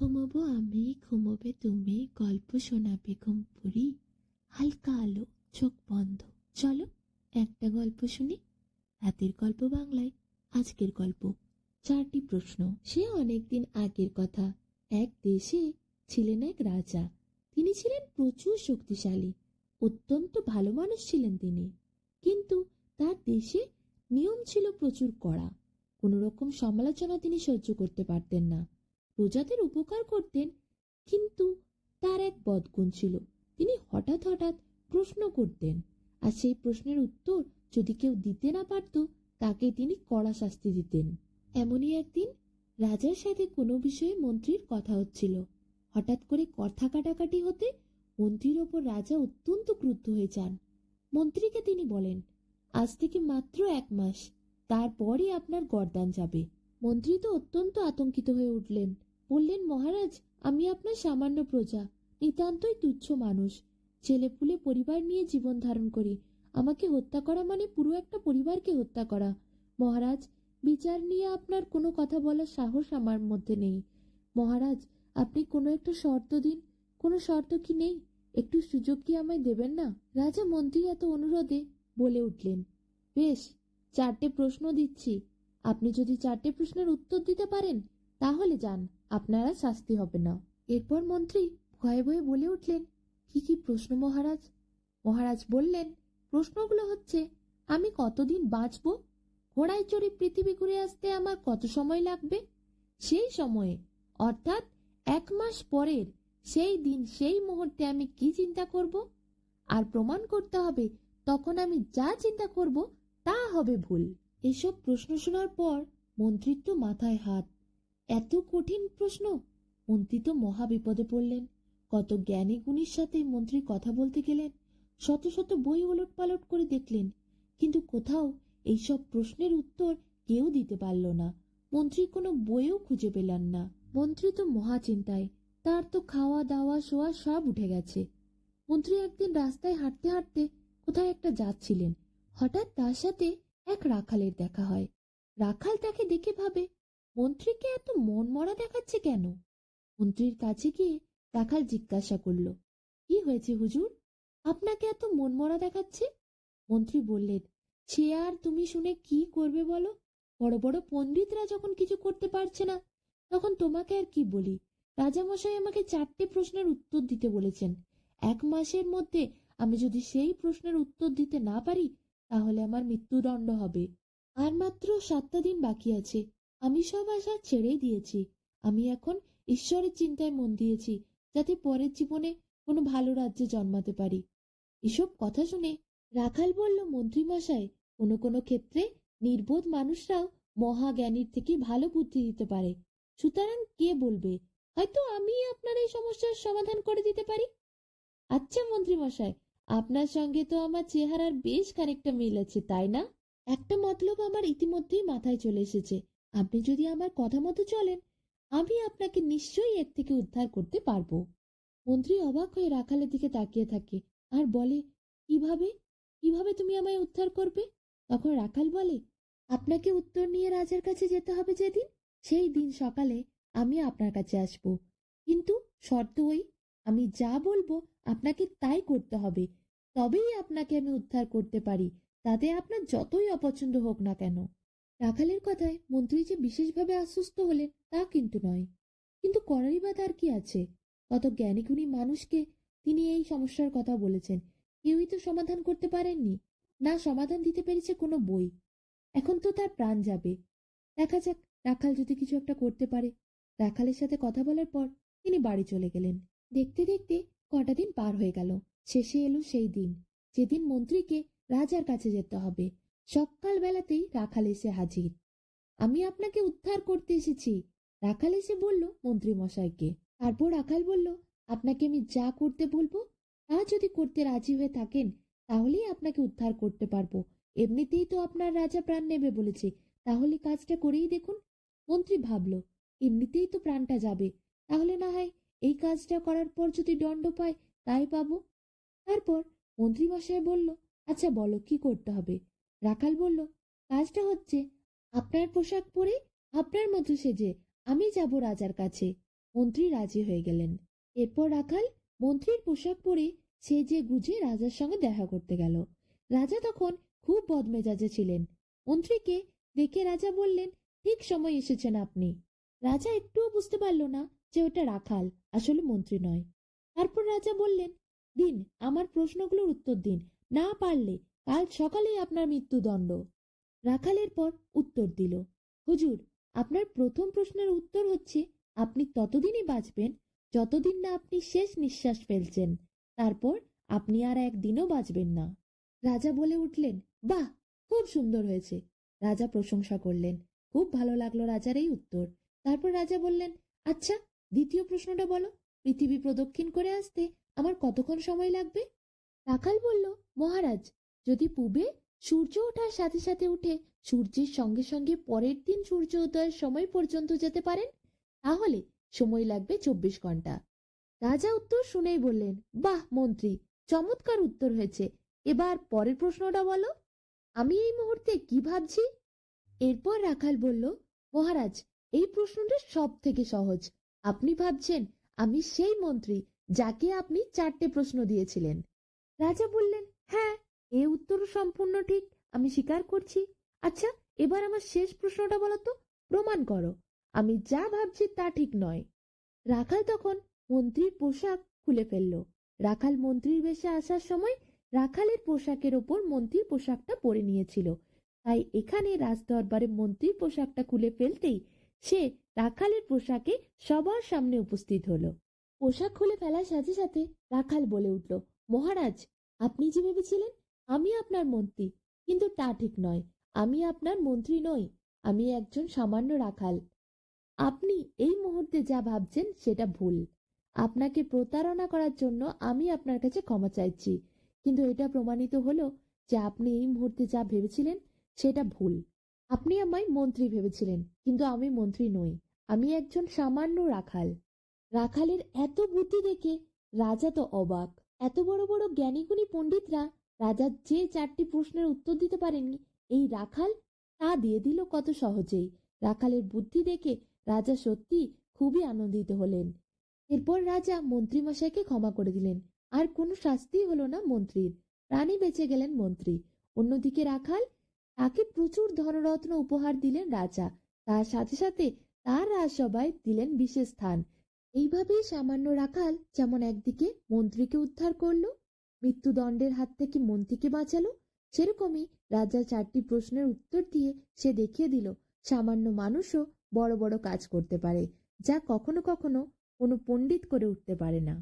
ঘুমোবো আমি, ঘুমোবে তুমি, গল্প শোনাবে ঘুম পুরি, হালকা আলো, চোখ বন্ধ, চলো একটা গল্প শুনি। রাতের গল্প বাংলায়। আজকের গল্প 4টি প্রশ্ন। সে অনেকদিন আগের কথা। এক দেশে ছিলেন এক রাজা। তিনি ছিলেন প্রচুর শক্তিশালী, অত্যন্ত ভালো মানুষ ছিলেন তিনি। কিন্তু তার দেশে নিয়ম ছিল প্রচুর কড়া। কোনো রকম সমালোচনা তিনি সহ্য করতে পারতেন না। প্রজাদের উপকার করতেন, কিন্তু তার এক বদগুণ ছিল। তিনি হঠাৎ হঠাৎ প্রশ্ন করতেন, আর সেই প্রশ্নের উত্তর যদি কেউ দিতে না পারত, তাকে তিনি কড়া শাস্তি দিতেন। এমনই একদিন রাজার সাথে কোনো বিষয়ে মন্ত্রীর কথা হচ্ছিল। হঠাৎ করে কথা কাটাকাটি হতে মন্ত্রীর ওপর রাজা অত্যন্ত ক্রুদ্ধ হয়ে যান। মন্ত্রীকে তিনি বলেন, আজ থেকে মাত্র 1 মাস, তারপরই আপনার গর্দান যাবে। মন্ত্রী তো অত্যন্ত আতঙ্কিত হয়ে উঠলেন। বললেন, মহারাজ, আমি আপনার সামান্য প্রজা, নিতান্তই তুচ্ছ মানুষ। ছেলেপুলে পরিবার নিয়ে জীবন ধারণ করি। আমাকে হত্যা করা মানে পুরো একটা পরিবারকে হত্যা করা। মহারাজ, বিচার নিয়ে আপনার কোনো কথা বলার সাহস আমার মধ্যে নেই। মহারাজ, আপনি কোনো একটা শর্ত দিন। কোনো শর্ত কি নেই? একটু সুযোগ কি আমায় দেবেন না? রাজা মন্ত্রী এত অনুরোধে বলে উঠলেন, বেশ, 4টে প্রশ্ন দিচ্ছি। আপনি যদি 4টে প্রশ্নের উত্তর দিতে পারেন, তাহলে যান, আপনারা শাস্তি হবে না। এরপর মন্ত্রী ভয়ে ভয়ে বলে উঠলেন, কি কি প্রশ্ন মহারাজ? মহারাজ বললেন, প্রশ্নগুলো হচ্ছে, আমি কতদিন বাঁচব? ঘোড়ায় চড়ে পৃথিবী ঘুরে আসতে আমার কত সময় লাগবে? সেই সময়ে, অর্থাৎ 1 মাস পরের সেই দিন সেই মুহূর্তে আমি কি চিন্তা করব? আর প্রমাণ করতে হবে তখন আমি যা চিন্তা করব তা হবে ভুল। এসব প্রশ্ন শোনার পর মন্ত্রীর তো মাথায় হাত। এত কঠিন প্রশ্ন! মন্ত্রী তো মহা বিপদে পড়লেন। কত জ্ঞানী গুণীর সাথে মন্ত্রী কথা বলতে গেলেন, শত শত বই ওলট পালট করে দেখলেন, কিন্তু কোথাও এইসব প্রশ্নের উত্তর কেউ দিতে পারল না। মন্ত্রী কোনো বইও খুঁজে পেলেন না। মন্ত্রী তো মহা চিন্তায়। তার তো খাওয়া দাওয়া শোয়া সব উঠে গেছে। মন্ত্রী একদিন রাস্তায় হাঁটতে হাঁটতে কোথায় একটা যাচ্ছিলেন। হঠাৎ তার সাথে এক রাখালের দেখা হয়। রাখাল তাকে দেখে ভাবে, মন্ত্রীকে এত মন মরা দেখাচ্ছে কেন? মন্ত্রীর কাছে গিয়ে রাখাল জিজ্ঞাসা করল, কি হয়েছে হুজুর, আপনাকে এত মন মরা দেখাচ্ছে? মন্ত্রী বললেন, সে আর তুমি শুনে কি করবে বলো? বড় বড় পণ্ডিতরা যখন কিছু করতে পারছে না, তখন তোমাকে আর কি বলি? রাজামশাই আমাকে 4টে প্রশ্নের উত্তর দিতে বলেছেন। 1 মাসের মধ্যে আমি যদি সেই প্রশ্নের উত্তর দিতে না পারি, তাহলে আমার মৃত্যুদণ্ড হবে। আর মাত্র 7টা দিন বাকি আছে। আমি সব আশা ছেড়েই দিয়েছি। আমি এখন ঈশ্বরের চিন্তায় মন দিয়েছি, যাতে পরের জীবনে কোনো ভালো রাজ্যে জন্মাতে পারি। এসব কথা শুনে রাখাল বলল, মন্ত্রীমশাই, কোনো কোনো ক্ষেত্রে নির্বোধ মানুষরাও মহাজ্ঞানীর থেকে ভালো বুদ্ধি দিতে পারে। সুতরাং কে বলবে, হয়তো আমি আপনার এই সমস্যার সমাধান করে দিতে পারি। আচ্ছা মন্ত্রীমশাই, আপনার সঙ্গে তো আমার চেহারার বেশ খানিকটা মিল আছে, তাই না? একটা মতলব আমার ইতিমধ্যেই মাথায় চলে এসেছে। আপনি যদি আমার কথা মতো চলেন, আমি আপনাকে নিশ্চয়ই এর থেকে উদ্ধার করতে পারবো। মন্ত্রী অবাক হয়ে রাখালের দিকে তাকিয়ে থাকে আর বলে, কিভাবে? কিভাবে তুমি আমায় উদ্ধার করবে? তখন রাখাল বলে, আপনাকে উত্তর নিয়ে রাজার কাছে যেতে হবে যেদিন, সেই দিন সকালে আমি আপনার কাছে আসব। কিন্তু শর্ত ওই, আমি যা বলবো আপনাকে তাই করতে হবে, তবেই আপনাকে আমি উদ্ধার করতে পারি, তাতে আপনার যতই অপছন্দ হোক না কেন। রাখালের কথায় মন্ত্রী যে বিশেষভাবে আশ্বস্ত হলেন তা কিন্তু নয়। কিন্তু করারই বা তার কি আছে? কত জ্ঞানীগুণী মানুষকে তিনি এই সমস্যার কথা বলেছেন, কেউই তো সমাধান করতে পারেননি। না সমাধান দিতে পেরেছে কোনো বই। এখন তো তার প্রাণ যাবে। দেখা যাক রাখাল যদি কিছু একটা করতে পারে। রাখালের সাথে কথা বলার পর তিনি বাড়ি চলে গেলেন। দেখতে দেখতে কটা দিন পার হয়ে গেল। শেষে এলো সেই দিন, যেদিন মন্ত্রীকে রাজার কাছে যেতে হবে। সকাল বেলাতেই রাখাল এসে হাজির। আমি আপনাকে উদ্ধার করতে এসেছি, রাখাল এসে বলল মন্ত্রী মশাইকে। তারপর রাখাল বলল, আপনাকে আমি যা করতে বলবো তা যদি করতে রাজি হয়ে থাকেন, তাহলেই আপনাকে উদ্ধার করতে পারবো। এমনিতেই তো আপনার রাজা প্রাণ নেবে বলেছে, তাহলে কাজটা করেই দেখুন। মন্ত্রী ভাবল, এমনিতেই তো প্রাণটা যাবে, তাহলে না হয় এই কাজটা করার পর যদি দণ্ড পায় তাই পাবো। তারপর মন্ত্রী মশাই বলল, আচ্ছা বলো কি করতে হবে? রাখাল বলল, কাজটা হচ্ছে, আপনার পোশাক পরে আপনার মতো সেজে আমি যাব রাজার কাছে। মন্ত্রী রাজি হয়ে গেলেন। এরপর রাখাল মন্ত্রীর পোশাক পরে সেজে গুজে রাজার সঙ্গে দেখা করতে গেল। রাজা তখন খুব বদমেজাজে ছিলেন। মন্ত্রীকে দেখে রাজা বললেন, ঠিক সময় এসেছেন আপনি। রাজা একটুও বুঝতে পারল না যে ওটা রাখাল, আসলে মন্ত্রী নয়। তারপর রাজা বললেন, দিন, আমার প্রশ্নগুলোর উত্তর দিন, না পারলে কাল সকালেই আপনার মৃত্যুদণ্ড। রাখাল এরপর উত্তর দিল, হুজুর, আপনার প্রথম প্রশ্নের উত্তর হচ্ছে, আপনি ততদিনই বাঁচবেন যতদিন না আপনি শেষ নিঃশ্বাস ফেলছেন, তারপর আপনি আর একদিনও বাঁচবেন না। রাজা বলে উঠলেন, বাহ, খুব সুন্দর হয়েছে। রাজা প্রশংসা করলেন। খুব ভালো লাগলো রাজার এই উত্তর। তারপর রাজা বললেন, আচ্ছা, দ্বিতীয় প্রশ্নটা বলো, পৃথিবী প্রদক্ষিণ করে আসতে আমার কতক্ষণ সময় লাগবে? রাখাল বলল, মহারাজ, যদি পূবে সূর্য ওঠার সাথে সাথে উঠে সূর্যের সঙ্গে সঙ্গে পরের দিন সূর্য উদয়ের সময় পর্যন্ত যেতে পারেন, তাহলে সময় লাগবে 24 ঘন্টা। রাজা উত্তর শুনেই বললেন, বাহ মন্ত্রী, চমৎকার উত্তর হয়েছে। এবার পরের প্রশ্নটা বলো, আমি এই মুহূর্তে কি ভাবছি? এরপর রাখাল বলল, মহারাজ, এই প্রশ্নটা সব থেকে সহজ। আপনি ভাবছেন আমি সেই মন্ত্রী যাকে আপনি 4টে প্রশ্ন দিয়েছিলেন। রাজা বললেন, হ্যাঁ, এ উত্তরও সম্পূর্ণ ঠিক, আমি স্বীকার করছি। আচ্ছা, এবার আমার শেষ প্রশ্নটা বলো তো, প্রমাণ করো আমি যা ভাবছি তা ঠিক নয়। রাখাল তখন মন্ত্রীর পোশাক খুলে ফেলল। রাখাল মন্ত্রীর বেশে আসার সময় রাখালের পোশাকের ওপর মন্ত্রীর পোশাকটা পরে নিয়েছিল, তাই এখানে রাজদরবারে মন্ত্রীর পোশাকটা খুলে ফেলতেই সে রাখালের পোশাকে সবার সামনে উপস্থিত হলো। পোশাক খুলে ফেলার সাথে সাথে রাখাল বলে উঠল, মহারাজ, আপনি যে ভেবেছিলেন আমি আপনার মন্ত্রী, কিন্তু তা ঠিক নয়। আমি আপনার মন্ত্রী নই, আমি একজন সামান্য রাখাল। আপনি এই মুহূর্তে যা ভাবছেন সেটা ভুল। আপনাকে প্রতারণা করার জন্য আমি আপনার কাছে ক্ষমা চাইছি, কিন্তু এটা প্রমাণিত হলো যে আপনি এই মুহূর্তে যা ভেবেছিলেন সেটা ভুল। আপনি আমায় মন্ত্রী ভেবেছিলেন, কিন্তু আমি মন্ত্রী নই, আমি একজন সামান্য রাখাল। রাখালের এত বুদ্ধি দেখে রাজা তো অবাক। এত বড় বড় জ্ঞানীগুণী পণ্ডিতরা রাজার যে 4টি প্রশ্নের উত্তর দিতে পারেননি, এই রাখাল তা দিয়ে দিল কত সহজেই। রাখালের বুদ্ধি দেখে রাজা সত্যি খুবই আনন্দিত হলেন। এরপর রাজা মন্ত্রীমশাইকে ক্ষমা করে দিলেন। আর কোনো শাস্তি হলো না মন্ত্রীর, প্রাণে বেঁচে গেলেন মন্ত্রী। অন্যদিকে রাখাল, তাকে প্রচুর ধনরত্ন উপহার দিলেন রাজা, তার সাথে সাথে তার রাজসভায় দিলেন বিশেষ স্থান। এইভাবেই সামান্য রাখাল যেমন একদিকে মন্ত্রীকে উদ্ধার করলো, মৃত্যুদণ্ডের হাত থেকে মন্ত্রীকে বাঁচালো, সেরকমই রাজা 4টি প্রশ্নের উত্তর দিয়ে সে দেখিয়ে দিল সামান্য মানুষও বড় বড় কাজ করতে পারে, যা কখনো কখনো কোনো পণ্ডিত করে উঠতে পারে না।